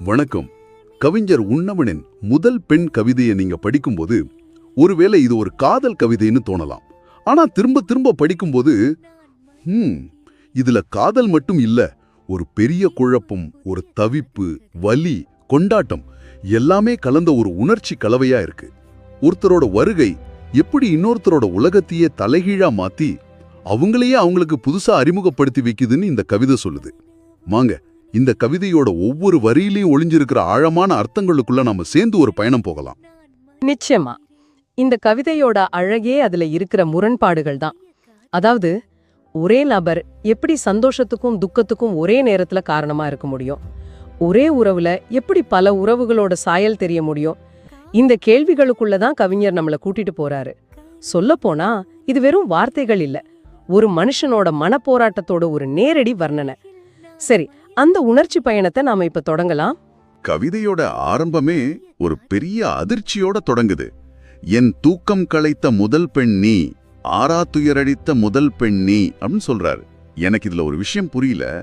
வணக்கம். கவிஞர் உண்ணவனின் முதல் பெண் கவிதையை நீங்க படிக்கும்போது ஒருவேளை இது ஒரு காதல் கவிதைன்னு தோணலாம். ஆனா திரும்ப திரும்ப படிக்கும்போது இதுல காதல் மட்டும் இல்ல, ஒரு பெரிய குழப்பம், ஒரு தவிப்பு, வலி, கொண்டாட்டம் எல்லாமே கலந்த ஒரு உணர்ச்சி கலவையா இருக்கு. ஒருத்தரோட வருகை எப்படி இன்னொருத்தரோட உலகத்தையே தலைகீழா மாத்தி அவங்களையே அவங்களுக்கு புதுசா அறிமுகப்படுத்தி வைக்குதுன்னு இந்த கவிதை சொல்லுது. வாங்க, இந்த கவிதையோட ஒவ்வொரு வரியிலையும் ஒளிஞ்சிருக்கிற ஆழமான அர்த்தங்களுக்குள்ள நாம சேர்ந்து ஒரு பயணம் போகலாம். நிச்சயமா. இந்த கவிதையோட அழகே அதுல இருக்கிற முரண்பாடுகள் தான். அதாவது, ஒரே நபர் எப்படி சந்தோஷத்துக்கும் துக்கத்துக்கும் ஒரே நேரத்துல காரணமா இருக்க முடியும்? ஒரே உறவுல எப்படி பல உறவுகளோட சாயல் தெரிய முடியும்? இந்த கேள்விகளுக்குள்ளதான் கவிஞர் நம்மள கூட்டிட்டு போறாரு. சொல்லப்போனா இது வெறும் வார்த்தைகள் இல்ல, ஒரு மனுஷனோட மனப்போராட்டத்தோட ஒரு நேரடி வர்ணனை. சரி, அந்த உணர்ச்சி பயணத்தை நாம இப்ப தொடங்கலாம். கவிதையோட ஆரம்பமே ஒரு பெரிய அதிர்ச்சியோட தொடங்குது. என் தூக்கம் களைத்த முதல் பெண் நீ, ஆறா துயரடித்த முதல் பெண் நீ அப்படின்னு சொல்றாரு. எனக்கு இதுல ஒரு விஷயம் புரியல.